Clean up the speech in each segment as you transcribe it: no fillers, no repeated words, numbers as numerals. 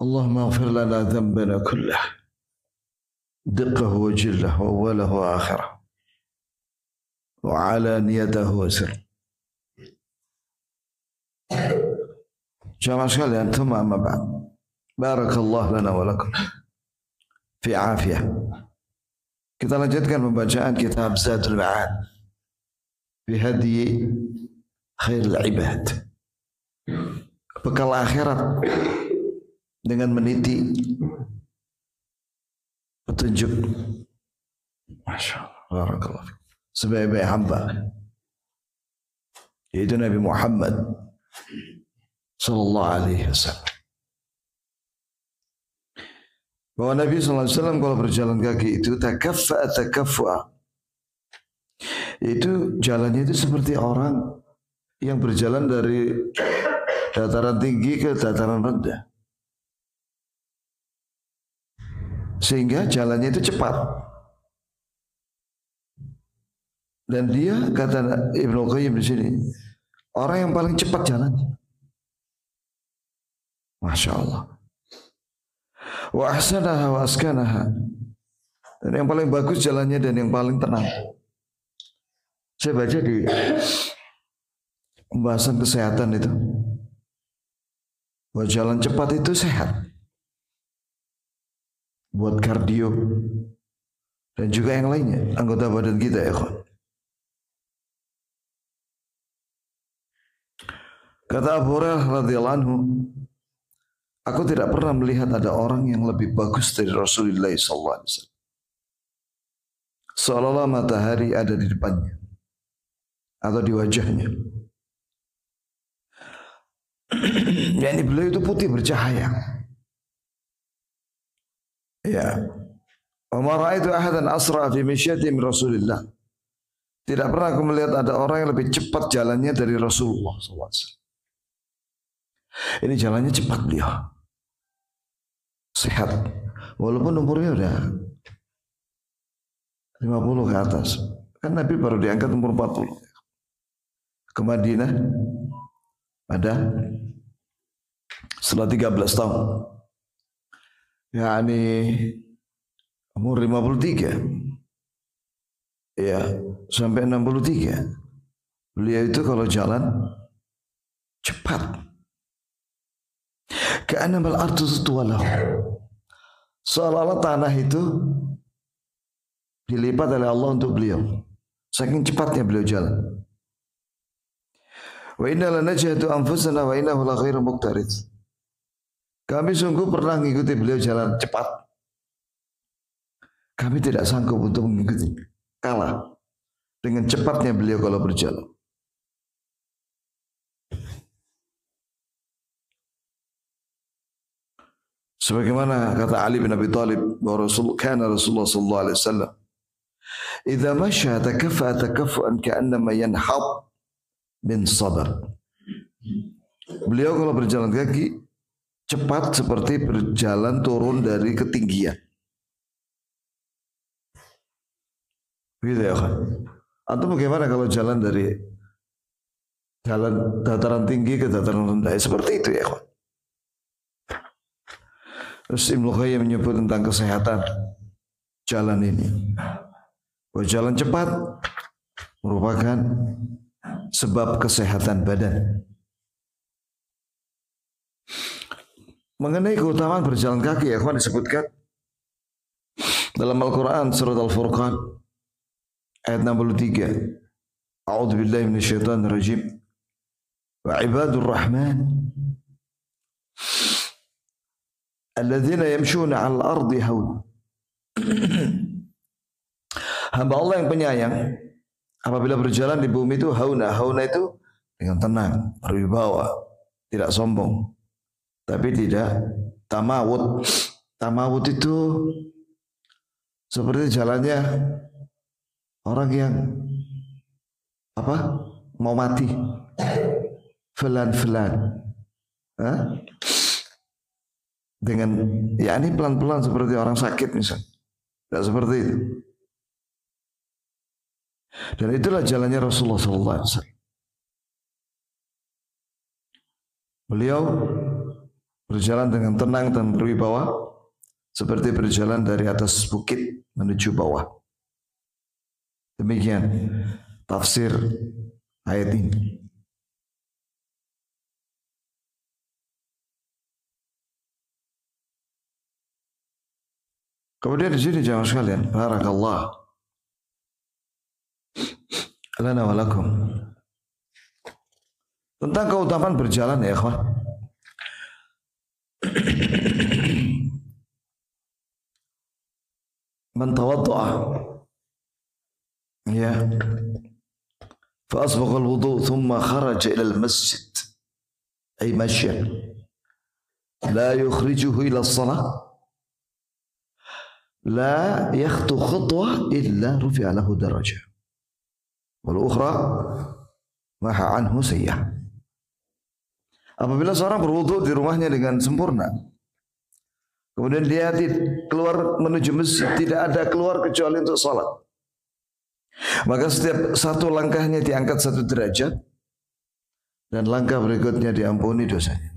اللهم اغفر لنا ذنبنا كله دقه وجله وأوله وآخره وعلانيته وسره. Jamaah sekalian, thumma amma ba'd. Barakallahu lana wa lakum fi afiyah. Kita lanjutkan pembacaan kitab Zadul Ma'ad fi hadi khairul ibad. Bekal akhirat dengan meniti petunjuk. Masya Allah, barakallahu fiik. Sebaik-baik hamba, yaitu Nabi Muhammad sallallahu alaihi wasallam. Bahwa Nabi sallallahu alaihi wasallam kalau berjalan kaki itu takaffu'a. Itu jalannya itu seperti orang yang berjalan dari dataran tinggi ke dataran rendah. Sehingga jalannya itu cepat. Dan dia, kata Ibnu Qayyim di sini, orang yang paling cepat jalannya. Masya Allah. Wa ahsanaha wa askanaha. Dan yang paling bagus jalannya dan yang paling tenang. Saya baca di pembahasan kesehatan itu, bahwa jalan cepat itu sehat buat kardio dan juga yang lainnya, anggota badan kita ya kawan. Kata Abu Hurairah radhiyallahu anhu, aku tidak pernah melihat ada orang yang lebih bagus dari Rasulullah sallallahu alaihi wasallam. Seolah-olah matahari ada di depannya atau di wajahnya. Yani beliau itu putih bercahaya. Ya. Wa ma ra'aitu ahadan asra fi mishyati min Rasulillah. Tidak pernah aku melihat ada orang yang lebih cepat jalannya dari Rasulullah sallallahu alaihi wasallam. Ini jalannya cepat beliau. Sehat. Walaupun umurnya udah 50 ke atas. Kan Nabi baru diangkat umur 40. Ke Madinah pada setelah 13 tahun. Yani umur 53. Ya, sampai 63. Beliau itu kalau jalan cepat. Ka'annamal ardu tutwalahu. Seolah-olah tanah itu dilipat oleh Allah untuk beliau. Saking cepatnya beliau jalan. Wa inna lanajhadu anfusana wa innahu la ghairu muqtarid. Kami sungguh pernah mengikuti beliau jalan cepat. Kami tidak sanggup untuk mengikuti, kalah dengan cepatnya beliau kalau berjalan. Sebagaimana kata Ali bin Abi Thalib bahwa Rasulullah sallallahu alaihi wasallam idza masya takaffa takaffuan ka'annama yanhab min sadar. Beliau kalau berjalan kaki cepat seperti berjalan turun dari ketinggian. Gitu ya kan? Atau bagaimana kalau jalan dari jalan dataran tinggi ke dataran rendah? Seperti itu ya kan? Terus Ibnu Qayyim menyebut tentang kesehatan jalan ini. Bahwa jalan cepat merupakan sebab kesehatan badan. Mengenai keutamaan berjalan kaki ya kawan, disebutkan dalam Al-Quran surat Al-Furqan ayat 63. A'udzu billahi minasyaitonir rajim. Wa ibadur rahman alladzina yamshuna 'alal ardi hauna. Hamba Allah yang penyayang apabila berjalan di bumi itu hauna. Hauna itu dengan tenang, berwibawa, tidak sombong, tapi tidak tamawud. Tamawud itu seperti jalannya orang yang apa? Mau mati. Felan-felan. Dengan ya ini pelan-pelan seperti orang sakit misalnya. Tidak seperti itu. Dan itulah jalannya Rasulullah sallallahu alaihi wasallam. Beliau berjalan dengan tenang dan berwibawa seperti berjalan dari atas bukit menuju bawah. Demikian tafsir ayat ini. Kemudian di sini jamaah sekalian, barakallah lana wa lakum. Tentang keutamaan berjalan ya ikhwan. Man tawaddu'a ya fa asbagha al-wudu' thumma kharaja ila al-masjid ay mashyan la yukhrijuhu ila as-salah la yakhtu khutwah illa rufi'a lahu darajah wal ukhra maha anhu sayyah. Apabila seorang berwudu di rumahnya dengan sempurna, kemudian dia keluar menuju masjid, tidak ada keluar kecuali untuk salat, maka setiap satu langkahnya diangkat satu derajat dan langkah berikutnya diampuni dosanya.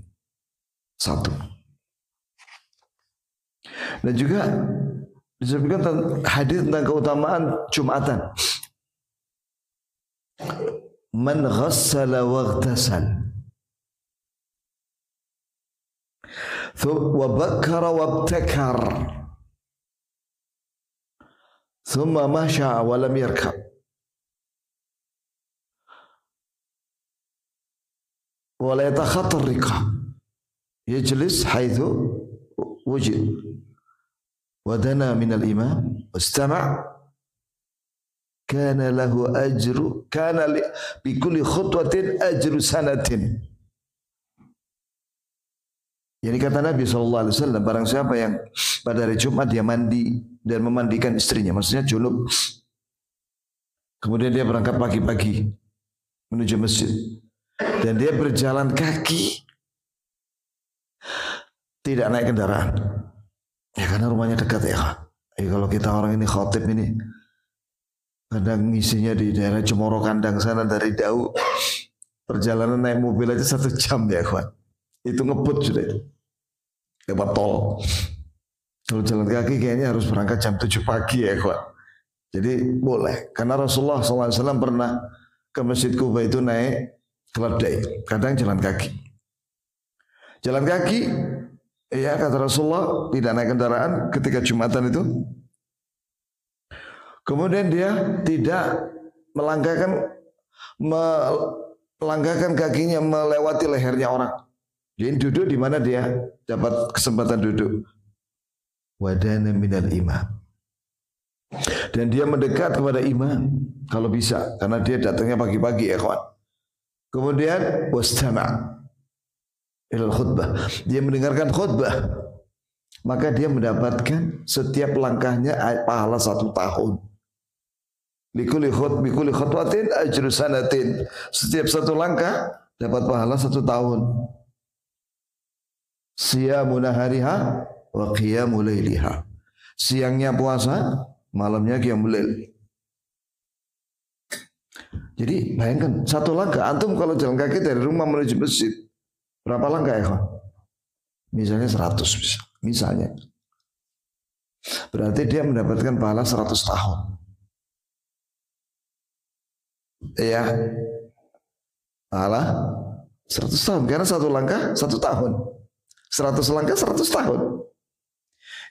Satu. Dan juga disebutkan hadis tentang keutamaan Jumatan. Man ghassala waghtasal wa bakkara wabtakar thumma masha wa lam yarkab wa la yatakhatta ar-riqab yajlis haitsu wujid wadana minal imam wastama' kana lahu ajru kana bi kulli khutwatin ajru sanatin. Jadi kata Nabi SAW, barang siapa yang pada hari Jumat dia mandi dan memandikan istrinya, maksudnya junub, kemudian dia berangkat pagi-pagi menuju masjid dan dia berjalan kaki, tidak naik kendaraan. Ya karena rumahnya dekat ya. Kalau kita orang ini khotib ini kadang ngisinya di daerah Cemoro Kandang sana dari Dau, perjalanan naik mobil aja 1 jam ya kawan. Itu ngebut sudah itu. Lewat tol. Kalau jalan kaki kayaknya harus berangkat jam 7 pagi ya kawan. Jadi boleh. Karena Rasulullah SAW pernah ke Masjid Kuba itu naik keledai. Kadang jalan kaki. Jalan kaki, ya kata Rasulullah tidak naik kendaraan ketika Jumatan itu. Kemudian dia tidak melangkahkan kakinya melewati lehernya orang. Jadi duduk di mana dia dapat kesempatan duduk. Wadana minal imam. Dan dia mendekat kepada imam kalau bisa, karena dia datangnya pagi-pagi ya kawan. Kemudian wastama' ilal khutbah. Dia mendengarkan khutbah. Maka dia mendapatkan setiap langkahnya pahala 1 tahun. Bikuli khutwatin ajru sanatin. Setiap 1 langkah dapat pahala 1 tahun. Siyamu nahariha wa qiyamu lailiha. Siangnya puasa, malamnya qiyamul lail. Jadi bayangkan 1 langkah, antum kalau jalan kaki dari rumah menuju masjid, berapa langkah ya kawan? Misalnya 100 misalnya. Berarti dia mendapatkan pahala 100 tahun. Ya. Pahala 100 tahun. Karena 1 langkah 1 tahun. 100 langkah 100 tahun.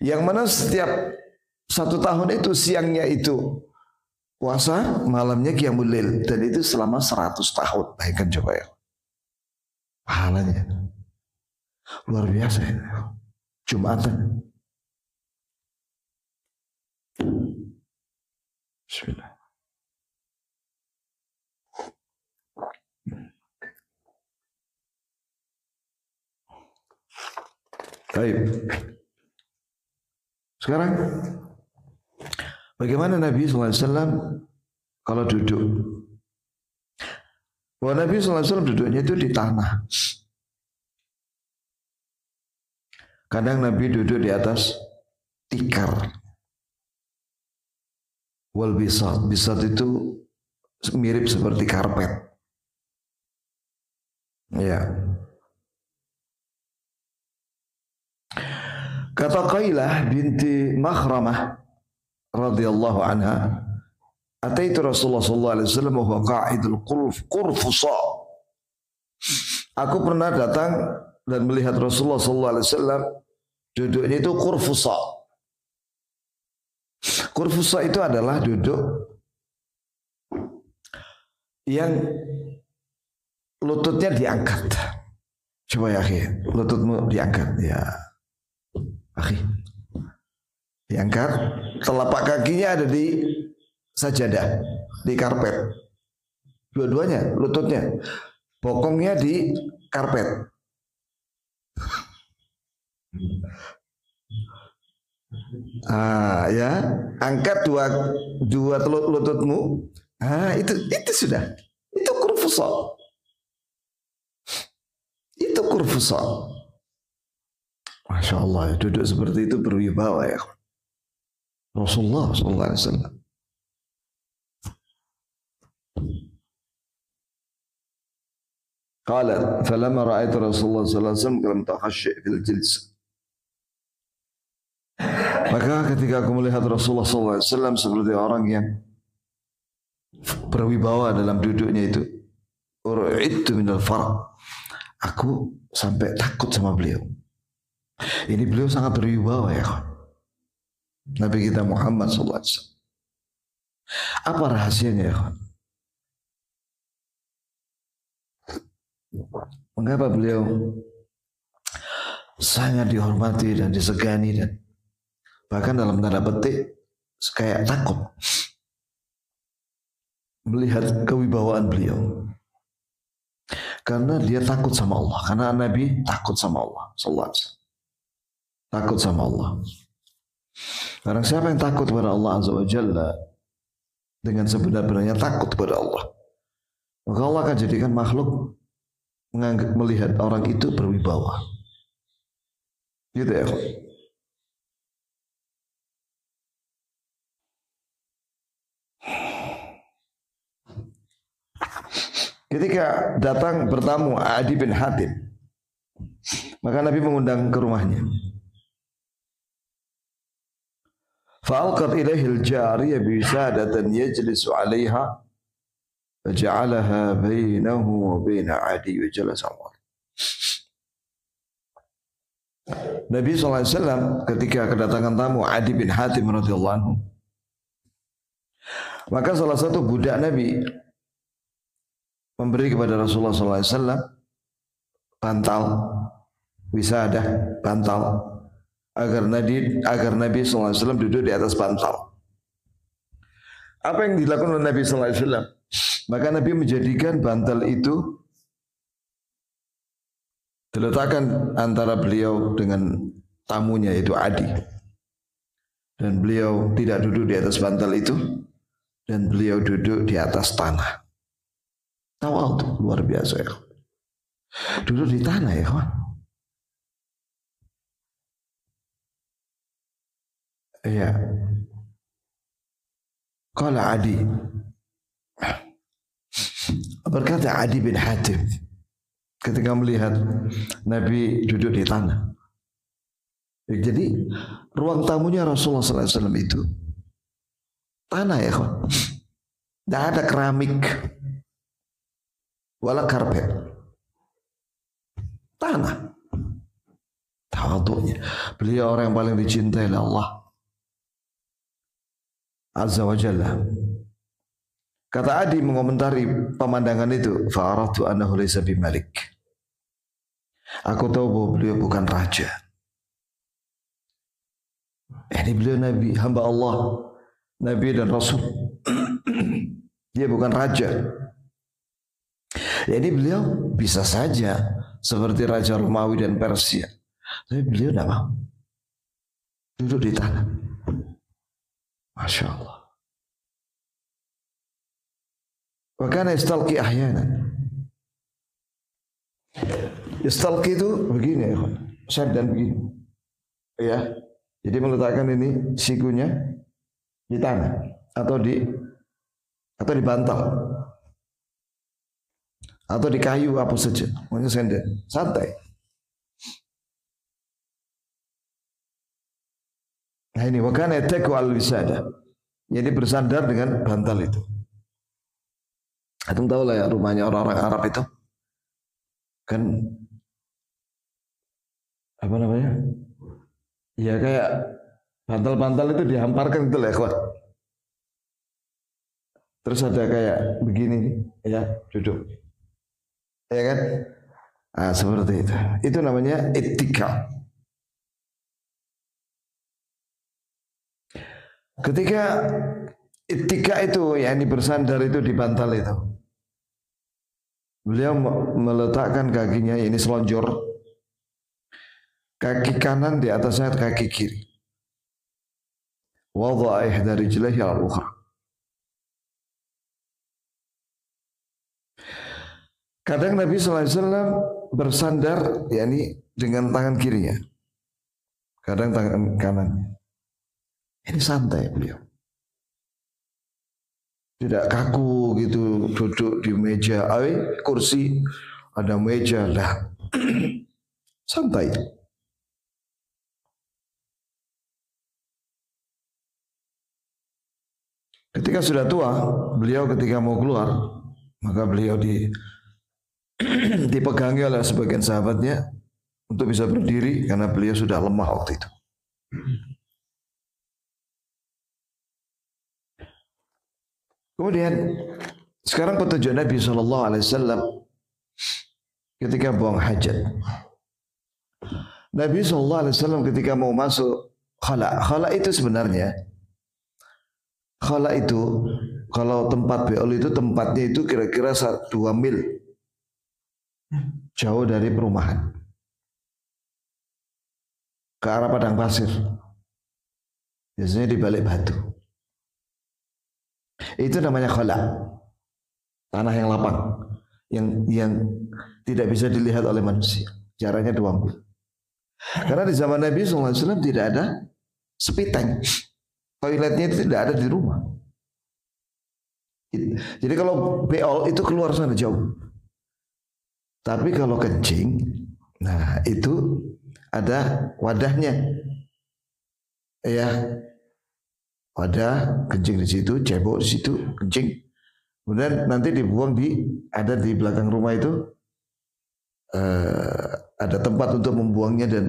Yang mana setiap 1 tahun itu siangnya itu puasa, malamnya qiyamul lail, dan itu selama 100 tahun. Bayangkan coba ya. Pahalanya luar biasa ya. Jumatan. Bismillah. Baik. Sekarang bagaimana Nabi SAW kalau duduk? Bahwa Nabi SAW duduknya itu di tanah. Kadang Nabi duduk di atas tikar. Wal bisat. Bisat itu mirip seperti karpet. Ya. Kata Qailah binti Makhramah radhiyallahu anha, ataitu Rasulullah sallallahu alaihi wasallam wa huwa qa'idul qurfusa. Aku pernah datang dan melihat Rasulullah sallallahu alaihi wasallam duduknya itu qurfusa. Qurfusa itu adalah duduk yang lututnya diangkat. Coba ya akhi, lututmu diangkat ya. Akhi, diangkat, telapak kakinya ada di sajadah, di karpet. Dua-duanya, lututnya, bokongnya di karpet. Ya, angkat dua lututmu. Itu sudah, itu kurfusa. Itu kurfusa. Masya Allah, duduk seperti itu berwibawa ya. Rasulullah sallallahu alaihi wasallam. Qalat, falamma ra'aitu Rasulullah sallallahu alaihi wasallam lam takhashshi fil jilsa. Maka ketika aku melihat Rasulullah sallallahu alaihi wasallam seperti orang yang berwibawa dalam duduknya itu, ur'idtu minal far'. Aku sampai takut sama beliau. Ini beliau sangat berwibawa ya. Nabi kita Muhammad sallallahu alaihi wasallam. Apa rahasianya ya? Mengapa beliau sangat dihormati dan disegani dan bahkan dalam tanda petik kayak takut melihat kewibawaan beliau? Karena dia takut sama Allah. Karena Nabi takut sama Allah sallallahu alaihi wasallam. Takut sama Allah. Barang siapa yang takut kepada Allah Azza wa Jalla dengan sebenar-benarnya takut kepada Allah, maka Allah akan jadikan makhluk melihat orang itu berwibawa. Gitu ya. Ketika datang bertamu Adi bin Hatim, maka Nabi mengundang ke rumahnya. Fa'alqat ilaihi al-jariyah bisadatan yajlisu 'alaiha faja'alaha bainahu wa bain Adi wa jalasa. Nabi SAW ketika kedatangan tamu Adi bin Hatim radhiyallahu anhu, maka salah satu budak Nabi memberi kepada Rasulullah SAW bantal, wisadah, bantal, agar Nabi SAW duduk di atas bantal. Apa yang dilakukan oleh Nabi SAW? Maka Nabi menjadikan bantal itu diletakkan antara beliau dengan tamunya yaitu Adi. Dan beliau tidak duduk di atas bantal itu, dan beliau duduk di atas tanah. Tawadhu luar biasa ya. Duduk di tanah ya kawan. Ya. Qala Adi. Berkata Adi bin Hatim ketika melihat Nabi duduk di tanah. Jadi ruang tamunya Rasulullah SAW itu tanah ya kawan. Tidak ada keramik wala karpet. Tanah. Tawadhu'nya. Beliau orang yang paling dicintai oleh Allah Azza wa Jalla. Kata Adi mengomentari pemandangan itu, fa'aratu annahu laysa bimalik. Aku tahu bahwa beliau bukan raja. Ini beliau Nabi, hamba Allah, Nabi dan Rasul. Dia bukan raja. Ini beliau bisa saja seperti Raja Romawi dan Persia. Tapi beliau tidak mau. Duduk di tanah. Masya Allah. Wakana istalqi ahyana. Istalqi itu begini ya, Syed dan begini. Ya. Jadi meletakkan ini sikunya di tanah atau di bantal atau di kayu apa saja. Pokoknya senden, santai. Nah ini wakana yattaku al-wisada. Jadi bersandar dengan bantal itu. Antum tahu lah ya rumahnya orang-orang Arab itu kan apa namanya? Ya kayak bantal-bantal itu dihamparkan gitu lah ya, terus ada kayak begini ya duduk. Ya kan? Ah, seperti itu. Itu namanya ittika. Ketika ittika itu yakni bersandar itu di bantal itu. Beliau meletakkan kakinya ini selonjor. Kaki kanan di atasnya kaki kiri. Wadha'a ihda rijlaihi al-ukhra. Kadang Nabi SAW bersandar yakni dengan tangan kirinya. Kadang tangan kanannya. Ini santai beliau. Tidak kaku gitu duduk di meja, kursi, ada meja lah. Santai. Ketika sudah tua, beliau ketika mau keluar, maka beliau dipegangi oleh sebagian sahabatnya untuk bisa berdiri karena beliau sudah lemah waktu itu. Kemudian sekarang petunjuk Nabi SAW ketika buang hajat. Nabi SAW ketika mau masuk khala itu sebenarnya itu kalau tempat beol itu tempatnya itu kira-kira 2 mil jauh dari perumahan ke arah padang pasir. Biasanya di balik batu. Itu namanya khala. Tanah yang lapang yang tidak bisa dilihat oleh manusia. Jaraknya 2 mil. Karena di zaman Nabi SAW tidak ada sepiteng. Toiletnya itu tidak ada di rumah. Jadi kalau beol itu keluar sana jauh. Tapi kalau kencing, nah itu ada wadahnya. Ya. Wadah kencing di situ, cebok di situ, kencing. Kemudian nanti dibuang ada di belakang rumah itu ada tempat untuk membuangnya dan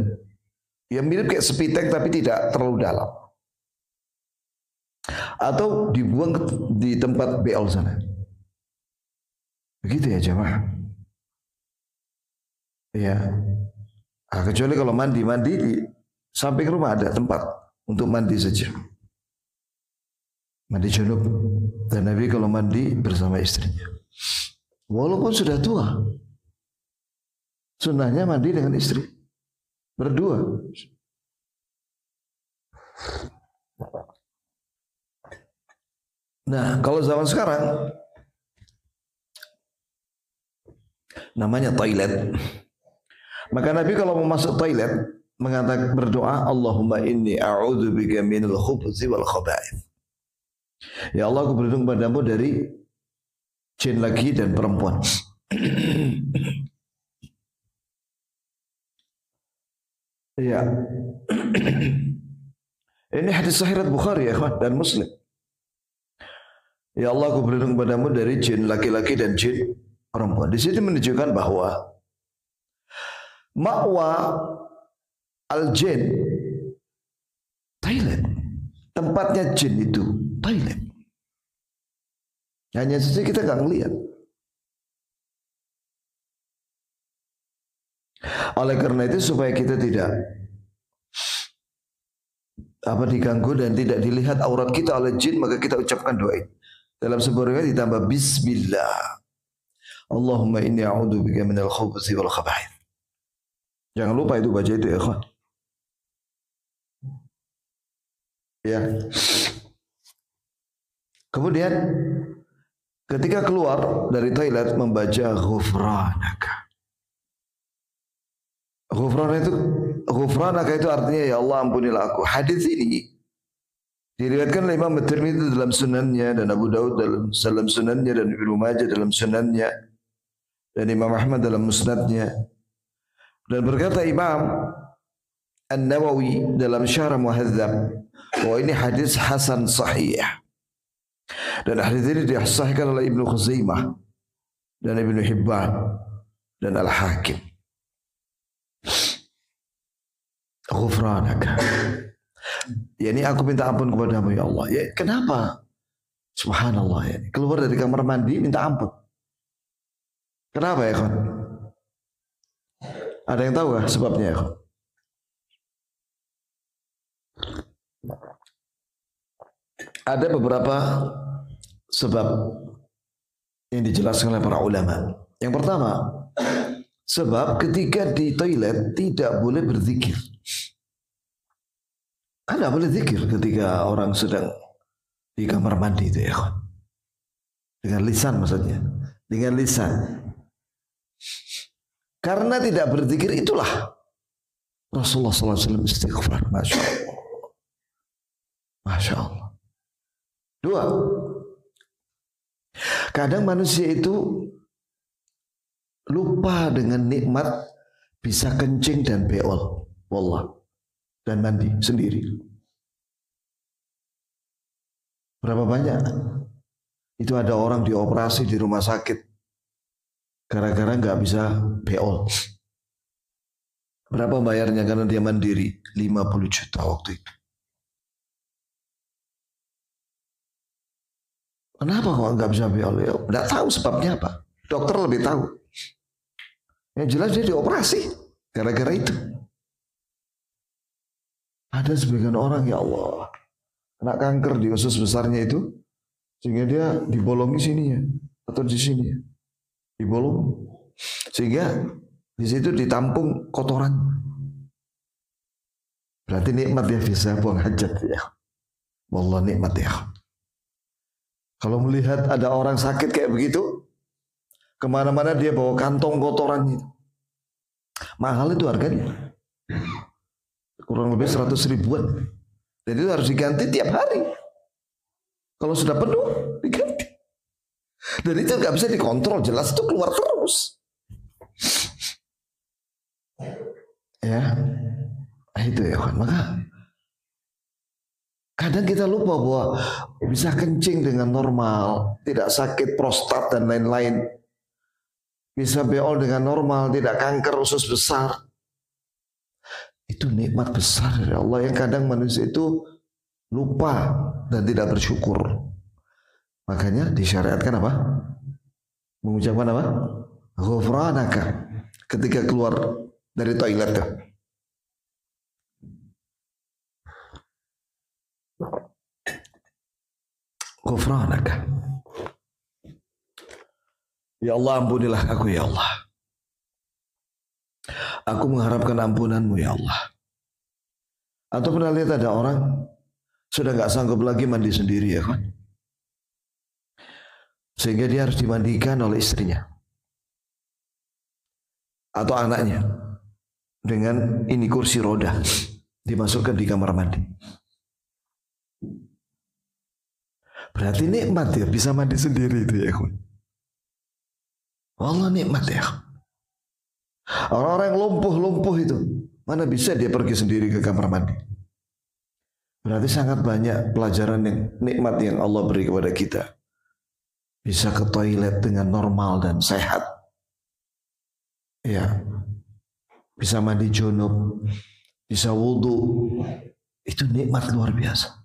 ya mirip kayak sepiteng tapi tidak terlalu dalam. Atau dibuang di tempat beol sana. Begitu ya jemaah. Ya. Nah, kecuali kalau mandi di samping rumah ada tempat untuk mandi saja. Mandi junub. Dan Nabi kalau mandi bersama istrinya. Walaupun sudah tua. Sunnahnya mandi dengan istri. Berdua. Nah, kalau zaman sekarang namanya toilet. Maka Nabi kalau mau masuk toilet mengatakan berdoa, Allahumma inni a'udzubika minal khubuthi wal khaba'ith. Ya Allah, aku berlindung padamu dari jin laki dan perempuan. Ya. Ini hadis sahih Bukhari ya dan Muslim. Ya Allah, aku berlindung padamu dari jin laki-laki dan jin perempuan. Di sini menunjukkan bahwa ma'wa al-jin toilet. Tempatnya jin itu toilet. Hanya saja kita nggak ngelihat. Oleh karena itu supaya kita tidak diganggu dan tidak dilihat aurat kita oleh jin, maka kita ucapkan doa ini. Dalam sebuah riwayat ditambah bismillah. Allahumma inni a'udzubika minal khubuthi wal khaba'ith. Jangan lupa itu baca itu ya kawan. Ya. Kemudian ketika keluar dari toilet membaca ghufranaka. Ghufranaka itu artinya ya Allah ampunilah aku. Hadis ini diriwayatkan oleh Imam At-Tirmidzi dalam sunannya dan Abu Daud dalam sunannya dan Ibnu Majah dalam sunannya dan Imam Ahmad dalam musnadnya. Dan berkata Imam An-Nawawi dalam Syarah Muhadzab, bahwa ini hadis hasan sahih. Dan hadis ini disahihkan oleh Ibnu Khuzaimah dan Ibnu Hibban dan Al-Hakim. Ghufranaka. Ya ini aku minta ampun kepadamu ya Allah. Ya kenapa? Subhanallah ya. Keluar dari kamar mandi minta ampun. Kenapa ya kawan? Ada yang tahu gak sebabnya ya kawan? Ada beberapa sebab yang dijelaskan oleh para ulama. Yang pertama, sebab ketika di toilet tidak boleh berzikir. Kan tidak boleh zikir ketika orang sedang di kamar mandi itu ya kawan. Dengan lisan maksudnya. Dengan lisan. Karena tidak berzikir itulah Rasulullah SAW istighfar. Masya Allah. Masya Allah. Dua. Kadang manusia itu lupa dengan nikmat bisa kencing dan beol. Wallah. Dan mandi sendiri. Berapa banyak? Itu ada orang dioperasi di rumah sakit gara-gara nggak bisa beol. Berapa bayarnya karena dia mandiri? 50 juta waktu itu. Kenapa kok nggak bisa beol? Ya, nggak tahu sebabnya apa. Dokter lebih tahu. Yang jelas dia dioperasi gara-gara itu. Ada sebagian orang ya Allah kena kanker di usus besarnya itu sehingga dia dibolongi sini ya atau di sini ya dibolong sehingga di situ ditampung kotoran. Berarti nikmat ya bisa buang hajat ya. Wallah nikmat ya. Kalau melihat ada orang sakit kayak begitu kemana-mana dia bawa kantong kotoran itu. Mahal itu harganya. Kurang lebih 100 ribuan. Jadi itu harus diganti tiap hari. Kalau sudah penuh, diganti. Dan itu nggak bisa dikontrol, jelas itu keluar terus. Ya, itu ya kan. Maka kadang kita lupa bahwa bisa kencing dengan normal, tidak sakit prostat dan lain-lain. Bisa beol dengan normal, tidak kanker usus besar. Itu nikmat besar dari Allah yang kadang manusia itu lupa dan tidak bersyukur. Makanya disyariatkan apa? Mengucapkan apa? Ghufranaka ketika keluar dari toilet. Ghufranaka. Ya Allah ampunilah aku ya Allah. Aku mengharapkan ampunanmu ya Allah. Atau pernah lihat ada orang sudah nggak sanggup lagi mandi sendiri ya kan? Sehingga dia harus dimandikan oleh istrinya. Atau anaknya. Dengan ini kursi roda. Dimasukkan di kamar mandi. Berarti nikmat ya bisa mandi sendiri itu ya kan? Wallah nikmat ya. Orang-orang yang lumpuh-lumpuh itu mana bisa dia pergi sendiri ke kamar mandi. Berarti sangat banyak pelajaran yang nikmat yang Allah beri kepada kita. Bisa ke toilet dengan normal dan sehat. Ya. Bisa mandi junub, bisa wudu. Itu nikmat luar biasa.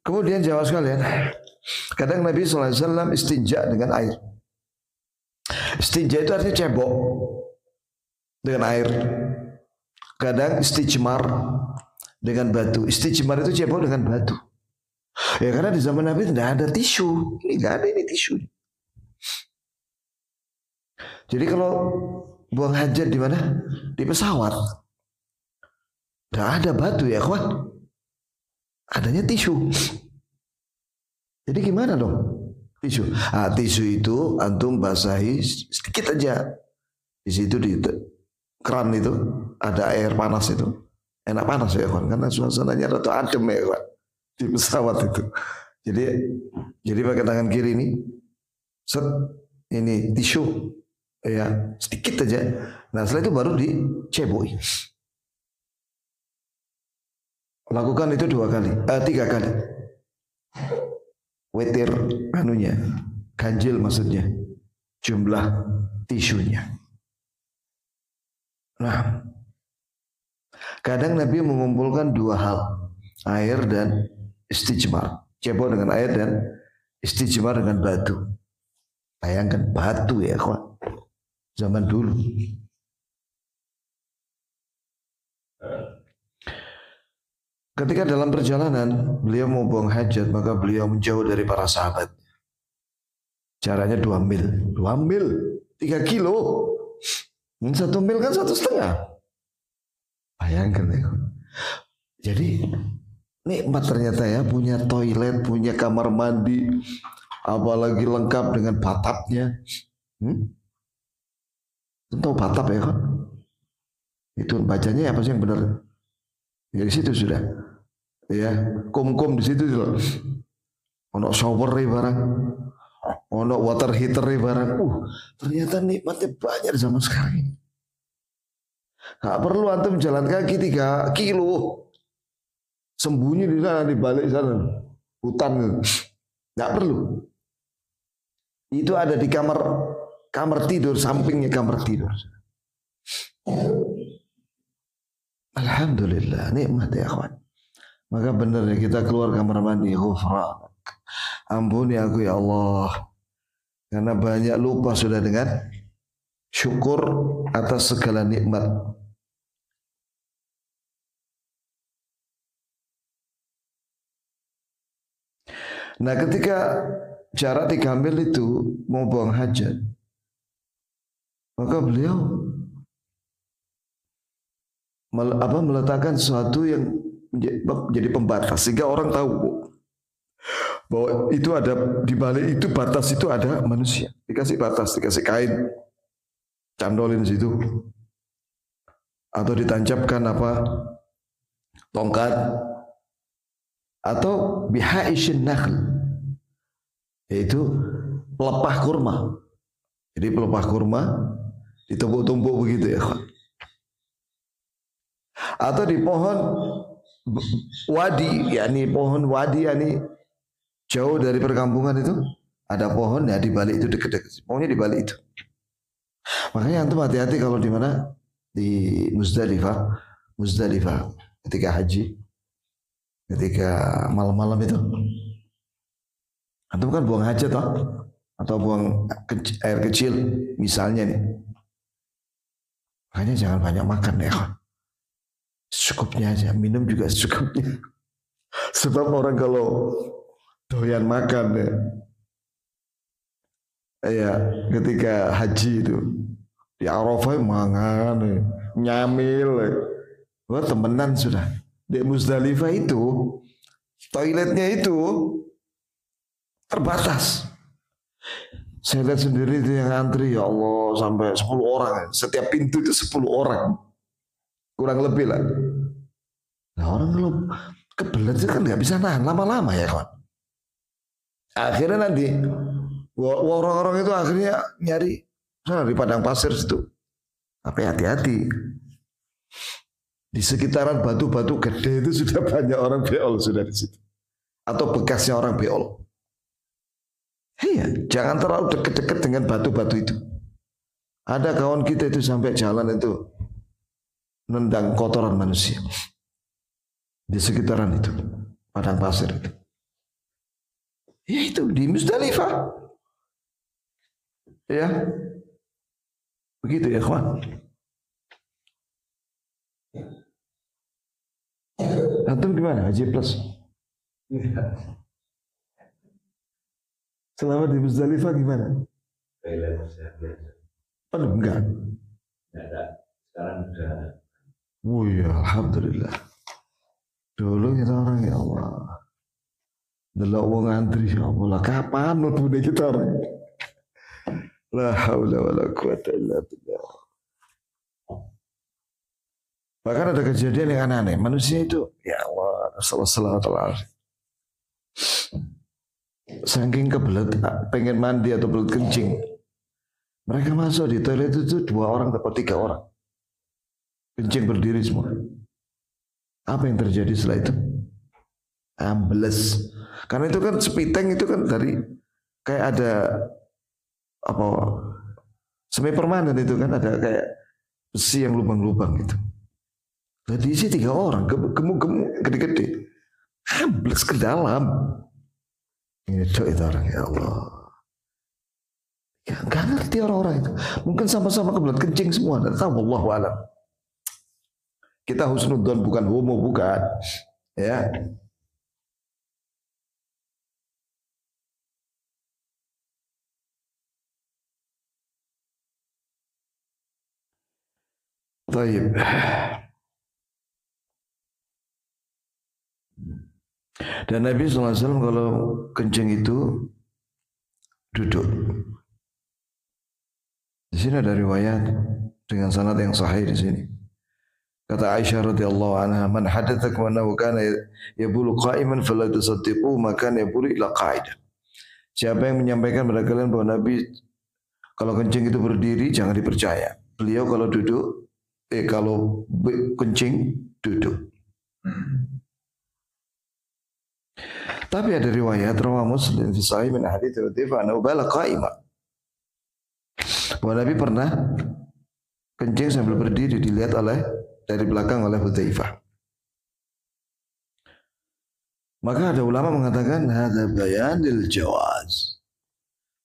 Kemudian jawab sekalian, kadang Nabi SAW istinja dengan air. Istinja itu artinya cebok dengan air. Kadang istijmar dengan batu. Istijmar itu cebok dengan batu. Ya karena di zaman Nabi tidak ada tisu. Ini tidak ada ini tisu. Jadi kalau buang hajat di mana? Di pesawat. Tidak ada batu ya kawan. Adanya tisu. Jadi gimana dong? Tisu. Tisu itu antum basahi sedikit aja. Di situ di keran itu ada air panas itu. Enak panas ya kawan. Karena suasananya rada adem ya kawan. Di pesawat itu. Jadi pakai tangan kiri ini. Set. Ini tisu. Ya sedikit aja. Nah setelah itu baru diceboi. Lakukan itu 2 kali, 3 kali. Witir anunya, ganjil maksudnya, jumlah tisunya. Nah, kadang Nabi mengumpulkan 2 hal, air dan istijmar. Cebok dengan air dan istijmar dengan batu. Bayangkan batu ya kawan, zaman dulu. Ketika dalam perjalanan beliau mau buang hajat, maka beliau menjauh dari para sahabat. Caranya 2 mil, 2 mil, 3 kilo. 1 mil kan 1,5. Bayangkan ya. Jadi nikmat ternyata ya, punya toilet, punya kamar mandi, apalagi lengkap dengan batapnya. Tahu batap ya kan? Itu bacanya apa sih yang benar? Ya di situ sudah. Ya, kum-kum di situ loh. Ono shower barang, ono water heater barang. Ternyata nikmatnya banyak zaman sekarang ini. Gak perlu antum jalan kaki 3 kilo. Sembunyi di sana, di balik sana, hutan. Gak perlu. Itu ada di kamar tidur, sampingnya kamar tidur. Alhamdulillah, nikmat ya kawan. Maka benar ya kita keluar kamar mandi, ghufranak. Ampuni aku ya Allah. Karena banyak lupa sudah dengan syukur atas segala nikmat. Nah ketika jarak 3 mil itu mau buang hajat, maka beliau meletakkan sesuatu yang menjadi pembatas sehingga orang tahu bahwa itu ada di balik itu, batas itu ada manusia. Dikasih batas, dikasih kain, candolin situ, atau ditancapkan tongkat, atau bihaishin nakhl, yaitu pelepah kurma. Jadi pelepah kurma ditumpuk-tumpuk begitu ya kawan. Atau di pohon wadi, pohon wadi jauh dari perkampungan itu ada pohon ya, di balik itu dekat-dekat. Pokoknya di balik itu. Makanya antum hati-hati kalau di mana, di Muzdalifah ketika haji, ketika malam-malam itu. Antum kan buang hajat atau buang air kecil misalnya nih. Makanya jangan banyak makan ya kawan. Secukupnya aja, minum juga secukupnya. Sebab orang kalau doyan makan ya ketika haji itu di Arafah mangan, nyamil, wah temenan sudah. Di Muzdalifah itu toiletnya itu terbatas. Saya lihat sendiri itu yang antri ya Allah sampai 10 orang. Setiap pintu itu 10 orang. Kurang lebih lah. Nah orang kalau kebelet itu kan nggak bisa nahan lama-lama ya kawan. Akhirnya nanti orang-orang itu akhirnya nyari di padang pasir situ. Tapi hati-hati. Di sekitaran batu-batu gede itu sudah banyak orang beol sudah di situ. Atau bekasnya orang beol. Iya, jangan terlalu dekat-dekat dengan batu-batu itu. Ada kawan kita itu sampai jalan itu nendang kotoran manusia di sekitaran itu padang pasir itu. Ya itu di Muzdalifah. Ya, begitu ya kawan. Antum gimana? Haji plus. Selama di Muzdalifah gimana? Oh enggak. Sekarang sudah. Ya alhamdulillah. Dulu kita orang ya Allah. Delok wong antri ya Allah. Kapan mlebu kita orang? La haula wala quwata illa billah. Bahkan ada kejadian yang aneh-aneh. Manusia itu ya Allah, sallallahu alaihi. Saking kebelet pengen mandi atau belet kencing, mereka masuk di toilet itu 2 orang atau 3 orang. Kencing berdiri semua. Apa yang terjadi setelah itu? Ambles. Karena itu kan sepiteng itu kan dari kayak ada apa semi permanen itu kan ada kayak besi yang lubang-lubang gitu. Jadi isi 3 orang gemuk-gemuk gede-gede. Ambles ke dalam. Itu orang ya Allah. Ya nggak ngerti orang-orang itu. Mungkin sama-sama kebelet kencing semua. Dan tahu wallahu alam. Kita husnudzon bukan homo bukan. Ya. Baik. Dan Nabi SAW kalau kencing itu duduk. Di sini ada riwayat dengan sanad yang sahih di sini. Kata Aisyah radhiyallahu anha, "Man hadatsakum annahu kana yabulu qa'iman fala tusaddiqu maka yabulu ila qa'idah." Siapa yang menyampaikan pada kalian bahwa Nabi kalau kencing itu berdiri jangan dipercaya. Beliau kalau duduk kalau kencing duduk. Tapi ada riwayat rawah Muslim fi sahih min hadits Hudzaifah annahu bala qa'ima. Bahwa Nabi pernah kencing sambil berdiri dilihat dari belakang oleh Hudzaifah. Maka ada ulama mengatakan hadza bayanil jawaz.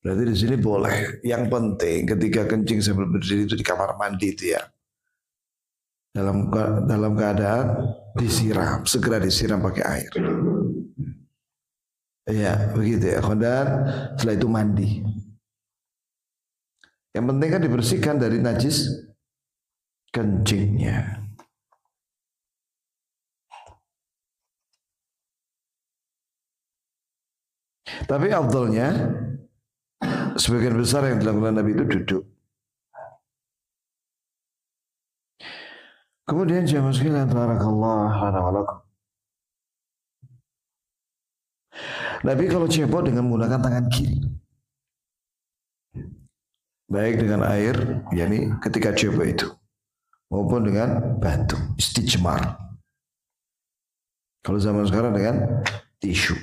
Berarti di sini boleh. Yang penting ketika kencing sambil berdiri itu di kamar mandi itu ya. Dalam keadaan disiram, segera disiram pakai air. Iya, begitu ya. Dan setelah itu mandi. Yang penting kan dibersihkan dari najis kencingnya. Tapi afdalnya sebagian besar yang dilakukan Nabi itu duduk. Kemudian jamaah sekalian barakallahu lana wa lakum. Nabi kalau cebok dengan menggunakan tangan kiri. Baik dengan air, yakni ketika cebok itu, maupun dengan batu, istijmar. Kalau zaman sekarang dengan tisu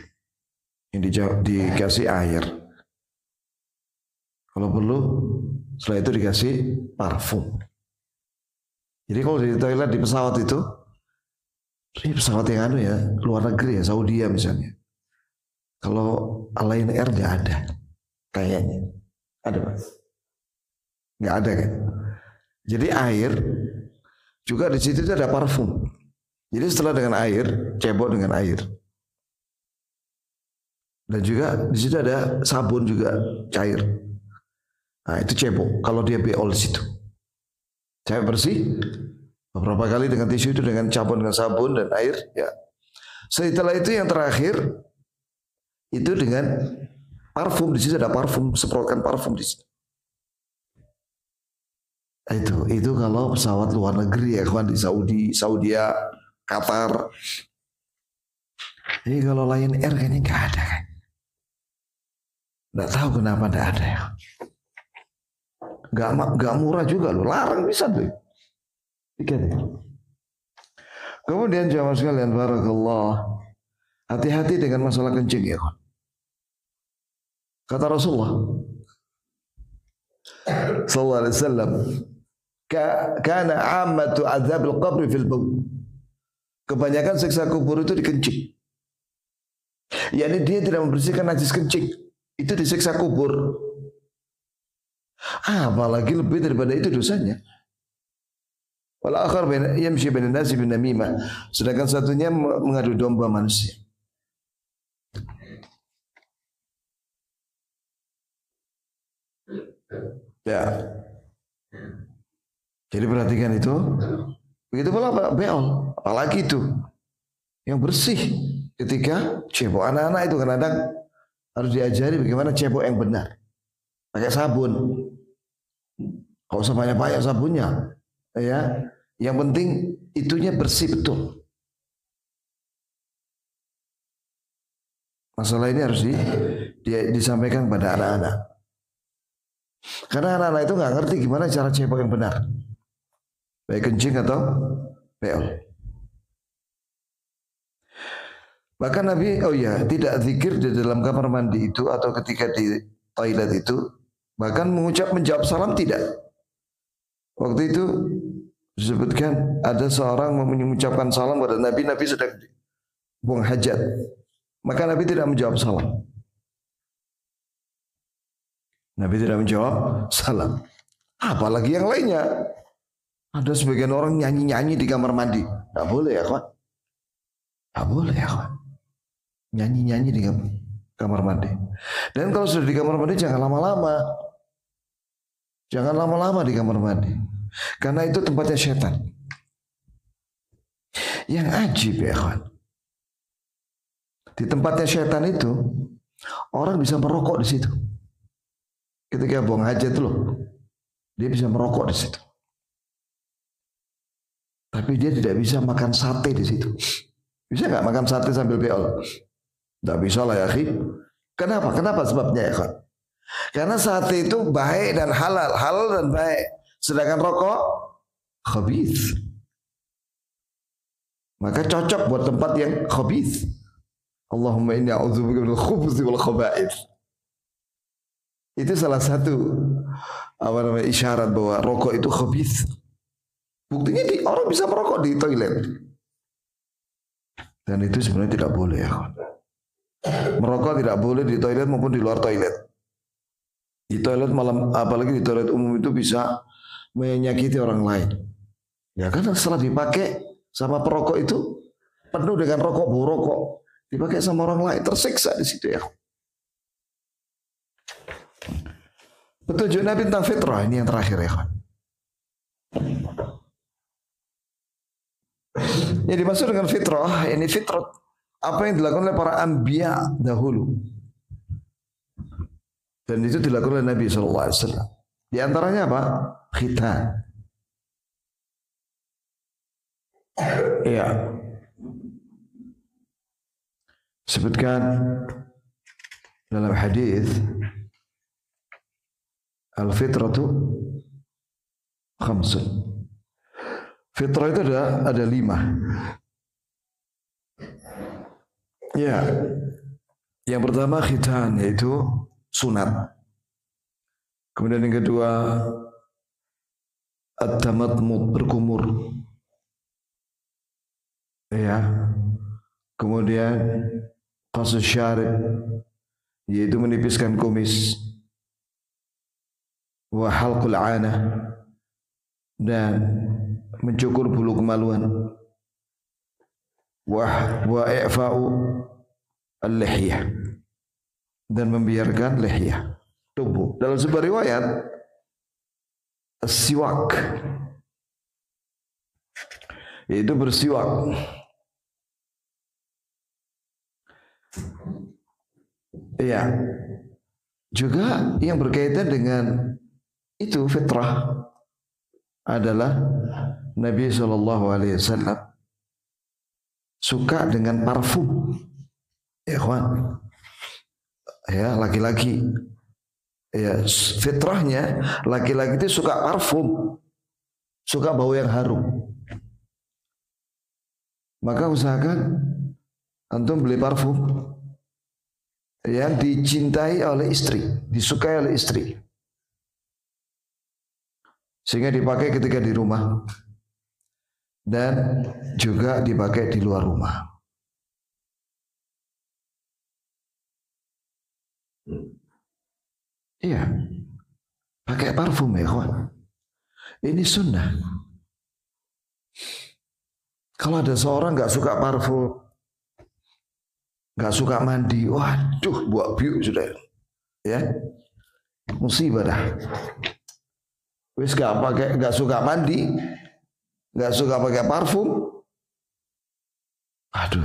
yang dikasih air. Kalau perlu, setelah itu dikasih parfum. Jadi kalau di toilet di pesawat itu, ini pesawat yang luar negeri ya, Saudi misalnya. Kalau Lion Air nggak ada, kayaknya ada Pak? Nggak ada kan? Jadi air juga di situ ada parfum. Jadi setelah dengan air, cebok dengan air. Dan juga di situ ada sabun juga cair. Nah itu cebok. Kalau dia beol di situ, saya bersih. Beberapa kali dengan tisu itu dengan campur dengan sabun dan air. Ya. Setelah itu yang terakhir itu dengan parfum. Di situ ada parfum, semprotkan parfum di situ. Itu kalau pesawat luar negeri ya kawan, di Saudi, Qatar. Jadi kalau Lion Air kayaknya nggak ada kan. Nggak tahu kenapa nggak ada ya. Nggak murah juga loh, larang bisa tuh. Kemudian jamaah sekalian barakallah, hati-hati dengan masalah kencing ya kawan. Kata Rasulullah sallallahu alaihi wasallam, kana ammatu adzabil qabri fil bawl. Kebanyakan siksa kubur itu dikencing. yakni dia tidak membersihkan najis kencing, itu disiksa kubur. Apalagi lebih daripada itu dosanya. Wal akhar yamshi bainan nasi bin namimah, sedangkan satunya mengadu domba manusia. Ya. Jadi perhatikan itu. Begitu pula beol, apalagi itu yang bersih ketika cebok. Anak-anak itu kadang harus diajari bagaimana cebok yang benar. Pakai sabun. Kalau usah banyak-banyak sabunnya. Ya. Yang penting itunya bersih betul. Masalah ini harus disampaikan kepada anak-anak. Karena anak-anak itu nggak ngerti gimana cara cebok yang benar. Baik kencing atau beol. Bahkan Nabi, oh ya, tidak zikir di dalam kamar mandi itu atau ketika di toilet itu, bahkan menjawab salam tidak. Waktu itu disebutkan ada seorang mengucapkan salam kepada Nabi, Nabi sedang buang hajat. Maka Nabi tidak menjawab salam. Nabi tidak menjawab salam. Apalagi yang lainnya. Ada sebagian orang nyanyi-nyanyi di kamar mandi. Tidak boleh ya kawan. Tidak boleh ya kawan. Nyanyi-nyanyi di kamar mandi. Dan kalau sudah di kamar mandi jangan lama-lama. Jangan lama-lama di kamar mandi. Karena itu tempatnya setan. Yang ajib ya kawan. Di tempatnya setan itu orang bisa merokok di situ. Ketika buang hajat loh, dia bisa merokok di situ. Tapi dia tidak bisa makan sate di situ. Bisa nggak makan sate sambil beol? Tidak bisa lah ya, akhi. Kenapa? Kenapa sebabnya ya, kawan? Karena sate itu baik dan halal, halal dan baik. Sedangkan rokok khabith. Maka cocok buat tempat yang khabith. Allahumma inni a'udzubika minal khubuthi wal khaba'ith. Itu salah satu isyarat bahwa rokok itu khabith. Buktinya orang bisa merokok di toilet. Dan itu sebenarnya tidak boleh ya. Merokok tidak boleh di toilet maupun di luar toilet. Di toilet malam, apalagi di toilet umum itu bisa menyakiti orang lain. Ya kan setelah dipakai sama perokok itu penuh dengan rokok, bau rokok. Dipakai sama orang lain, tersiksa di situ ya. Petunjuk Nabi tentang fitrah ini yang terakhir ya. Yang dimaksud dengan fitrah, ini fitrah apa yang dilakukan oleh para anbiya dahulu. Dan itu dilakukan oleh Nabi SAW. Di antaranya apa? Khitan. Iya. Sebutkan dalam hadis al-fitratu khamsun. Fitrah itu ada 5. Ya. Yang pertama khitan, yaitu sunat. Kemudian yang kedua at-tamatmut, berkumur. Ya. Kemudian qasus syarib, yaitu menipiskan kumis. Wa halqul 'anah, dan mencukur bulu kemaluan. Wa i'fa'u al-lihyah, dan membiarkan lihyah, tubuh. Dalam sebuah riwayat as-siwak, yaitu bersiwak. Iya. Juga yang berkaitan dengan itu fitrah adalah Nabi SAW suka dengan parfum. Ya kawan. Ya, laki-laki. Ya, fitrahnya laki-laki itu suka parfum. Suka bau yang harum. Maka usahakan antum beli parfum yang dicintai oleh istri, disukai oleh istri, sehingga dipakai ketika di rumah dan juga dipakai di luar rumah. Iya, pakai parfum ya kawan. Ini sunnah. Kalau ada seorang nggak suka parfum, nggak suka mandi, waduh, buat biu sudah, ya, musibah dah. Wis nggak suka mandi, nggak suka pakai parfum, aduh,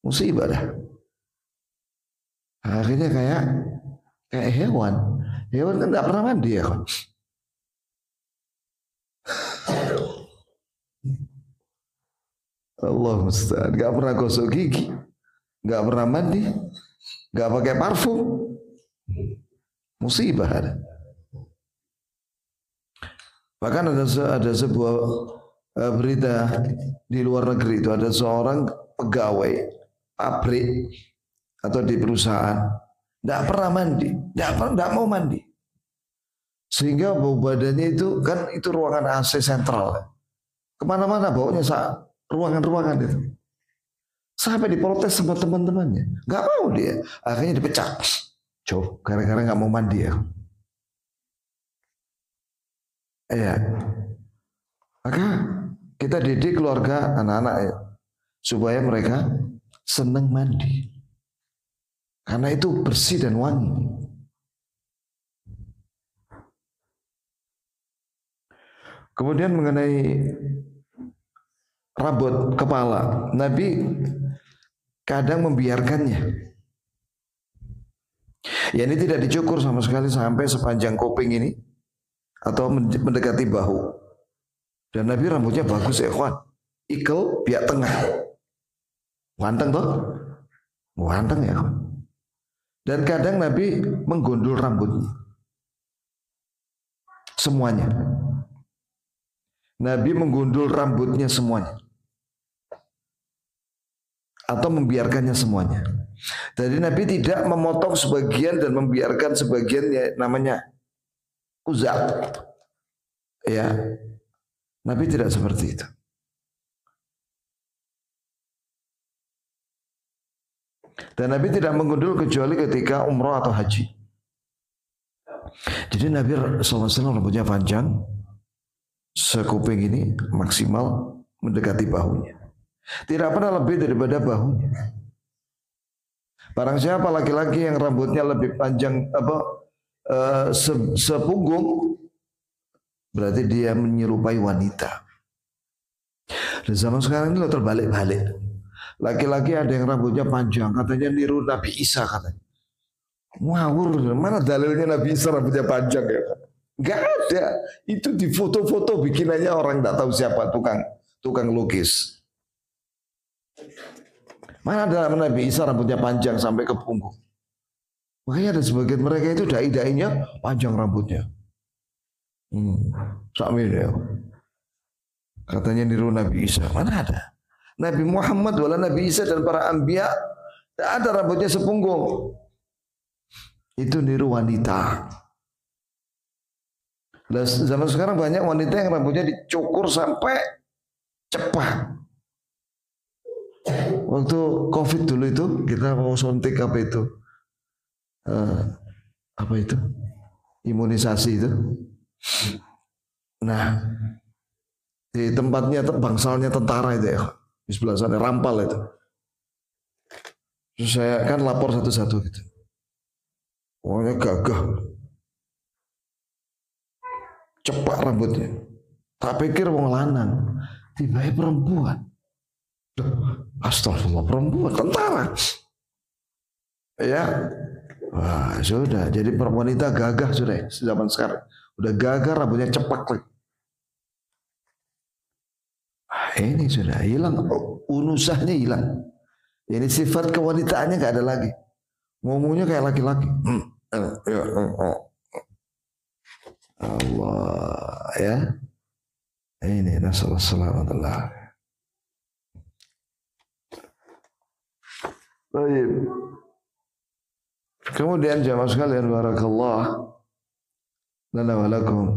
musibah dah. Akhirnya kayak hewan kan nggak pernah mandi ya kan. Allah musta'an, nggak pernah gosok gigi, nggak pernah mandi, nggak pakai parfum, musibah ada. Bahkan ada sebuah berita di luar negeri, itu ada seorang pegawai pabrik atau di perusahaan, tidak pernah mandi, tidak mau mandi. Sehingga bau badannya itu kan itu ruangan AC sentral. Kemana-mana baunya ruangan-ruangan itu. Sampai diprotes sama teman-temannya. Nggak mau dia. Akhirnya dipecat. Jauh, gara-gara nggak mau mandi ya. Iya. Maka kita didik keluarga anak-anak ya, supaya mereka senang mandi. Karena itu bersih dan wangi. Kemudian mengenai rambut kepala, Nabi kadang membiarkannya. Ya ini tidak dicukur sama sekali sampai sepanjang kuping ini atau mendekati bahu. Dan Nabi rambutnya bagus ya kawan. Ikel biak tengah. Ganteng toh? Ganteng ya kawan. Dan kadang Nabi menggondol rambutnya. Semuanya. Nabi menggundul rambutnya semuanya. Atau membiarkannya semuanya. Jadi Nabi tidak memotong sebagian dan membiarkan sebagian, ya, namanya uzak. Ya. Nabi tidak seperti itu. Dan Nabi tidak menggundul kecuali ketika umroh atau haji. Jadi Nabi SAW rambutnya panjang, sekuping ini maksimal mendekati bahunya. Tidak pernah lebih daripada bahunya. Barang siapa laki-laki yang rambutnya lebih panjang sepunggung, berarti dia menyerupai wanita. Dan zaman sekarang ini terbalik-balik. Laki-laki ada yang rambutnya panjang, katanya niru Nabi Isa katanya. Ngawur, mana dalilnya Nabi Isa rambutnya panjang ya? Gak ada. Itu di foto-foto bikinannya orang tidak tahu siapa, tukang lukis. Mana ada Nabi Isa rambutnya panjang sampai ke punggung. Makanya ada sebagian mereka itu dai-dainya panjang rambutnya. Sakmin ya. Katanya niru Nabi Isa. Mana ada? Nabi Muhammad wala Nabi Isa dan para anbiya tidak ada rambutnya sepunggung. Itu niru wanita. Dan zaman sekarang banyak wanita yang rambutnya dicukur sampai cepat. Waktu COVID dulu itu kita mau suntik apa itu? Apa itu? Imunisasi itu. Nah, di tempatnya bangsalnya tentara itu ya. Di sebelah sana Rampal itu. Terus saya kan lapor satu-satu gitu. Pokoknya gagah. Cepat rambutnya. Tak pikir wong lanang, tiba-tiba perempuan. Astagfirullah, perempuan tentara. Ya. Wah, sudah jadi wanita gagah sudah zaman sekarang. Udah gagah rambutnya cepat lagi. Ini sudah hilang, unusahnya hilang. Ini sifat kewanitaannya nggak ada lagi. Ngomongnya kayak laki-laki. Allah ya. Ini nasallahu salamatullah. Baik. Kemudian jamaah sekalian barakallah lana wa lakum.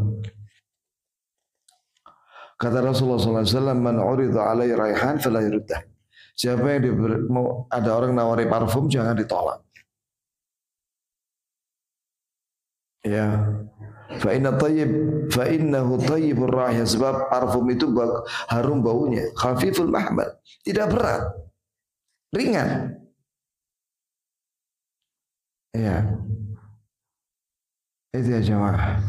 Kata Rasulullah SAW, man urida alai raihan fala yurdah. Siapa yang ada orang nawari parfum jangan ditolak. Ya. Fa innahu tayyibur raih, sebab parfum itu harum baunya, khafiful mahmal, tidak berat, ringan. Ya. Itu ya jemaah.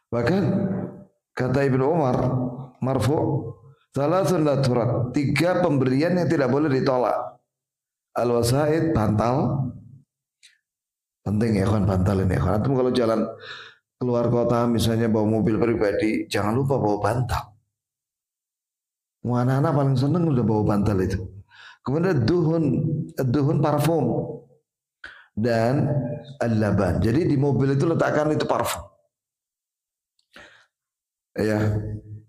Bahkan kata Ibnu Umar marfu' thalathun la turad, 3 pemberian yang tidak boleh ditolak. Al-wasaid, bantal. Penting ya kan bantal ini. Antum kalau jalan keluar kota misalnya bawa mobil pribadi, jangan lupa bawa bantal. Anak-anak paling seneng udah bawa bantal itu. Kemudian duhun parfum dan al-laban. Jadi di mobil itu letakkan itu parfum. Ya.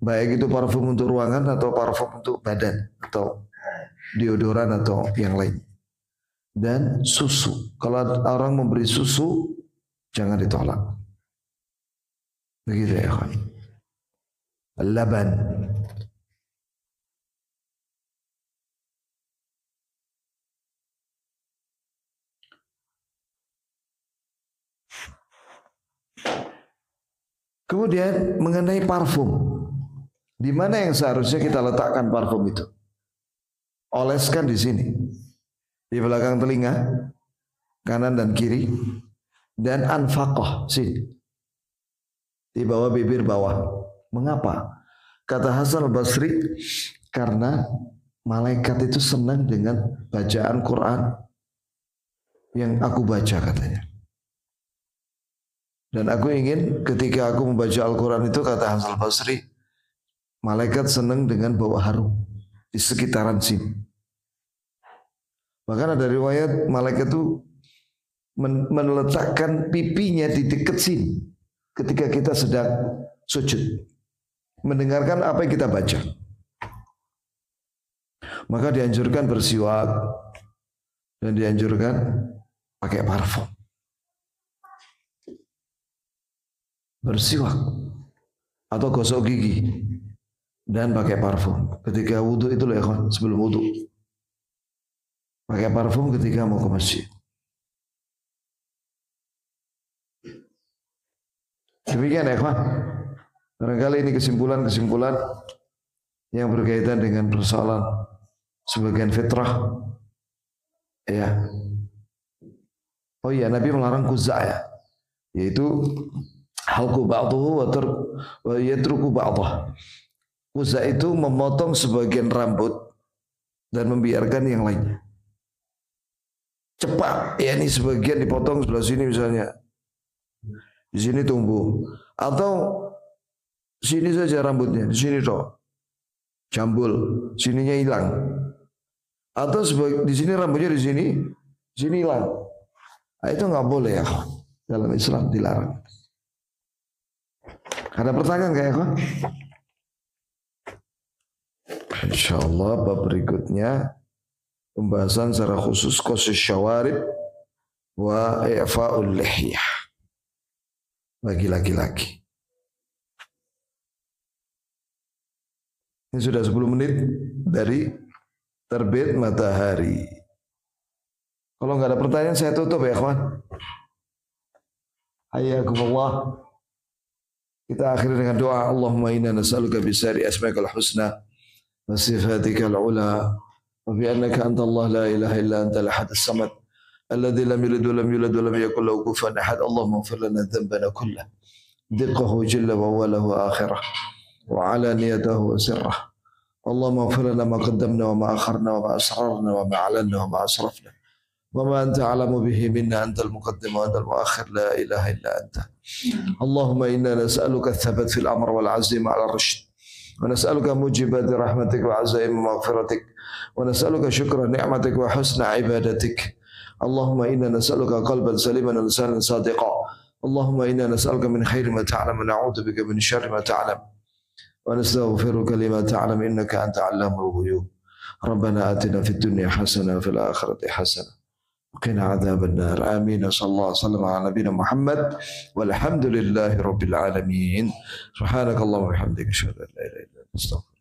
Baik itu parfum untuk ruangan atau parfum untuk badan atau deodoran atau yang lain. Dan susu. Kalau orang memberi susu, jangan ditolak. Begitu ya kawan. Laban. Kemudian mengenai parfum. Di mana yang seharusnya kita letakkan parfum itu? Oleskan di sini. Di belakang telinga, kanan dan kiri, dan anfaqah sini. Di bawah bibir bawah. Mengapa? Kata Hasan al-Basri, karena malaikat itu senang dengan bacaan Quran yang aku baca katanya. Dan aku ingin ketika aku membaca Al-Quran itu, kata Hasan al-Basri, malaikat senang dengan bau harum di sekitaran sini. Bahkan ada riwayat malaikat itu meletakkan pipinya di dekat sini ketika kita sedang sujud, mendengarkan apa yang kita baca. Maka dianjurkan bersiwak dan dianjurkan pakai parfum. Bersiwak atau gosok gigi dan pakai parfum ketika wudhu itu loh ya kawan, sebelum wudhu. Pakai parfum ketika mau ke masjid. Demikian ya kawan. Barangkali ini kesimpulan-kesimpulan yang berkaitan dengan persoalan sebagian fitrah. Ya. Oh iya, Nabi melarang kuzak ya. Yaitu halqu ba'dahu wa yatruku ba'dah. Kuzak itu memotong sebagian rambut dan membiarkan yang lainnya. Cepat, ya ini sebagian dipotong sebelah sini misalnya. Di sini tumbuh. Atau sini saja rambutnya, di sini toh. Jambul, sininya hilang. Atau di sini rambutnya di sini hilang. Nah, itu nggak boleh ya. Dalam Islam dilarang. Ada pertanyaan kayak apa? InsyaAllah bab berikutnya pembahasan secara khusus qasus syawarib wa i'fa'ul lihyah bagi laki-laki. Ini sudah 10 menit dari terbit matahari. Kalau nggak ada pertanyaan saya tutup ya kawan. Hayyakumullah. Kita akhiri dengan doa. Allahumma inna nas'aluka bisari asma'ikal husna wa sifatikal ula wa bi annaka anta Allah la ilaha illa anta al-ahad as-samad alladhi lam yalid wa lam yulad wa lam yakul lahu kufuwan ahad. Allahumma ighfir lana dhanbana kullahu diqqahu jalla wa awwalahu wa akhirah wa alaniyatahu wa sirrah. Allahumma ighfir lana ma qaddamna wa ma akharna wa ma asrarna wa ma a'lanna wa ma asrafna وما أنت أعلم به منا أنت المقدم وأنت المؤخر لا إله إلا أنت. اللهم إنا نسألك الثبات في الأمر والعزيمة على الرشد ونسألك موجبات رحمتك وعزائم مغفرتك ونسألك شكر نعمتك وحسن عبادتك. اللهم إنا نسألك قلبا سليما ولسانا صادقا. اللهم إنا نسألك من خير ما تعلم ونعوذ بك من شر ما تعلم ونستغفرك لما تعلم إنك أنت علام الغيوب. ربنا آتنا في الدنيا حسنة وفي الآخرة حسنة وقنا عذاب النار. آمين. صلى الله عليه وسلم على نبينا محمد والحمد لله رب العالمين. سبحانك اللهم وبحمدك أشهد أن لا إله إلا أنت أستغفرك.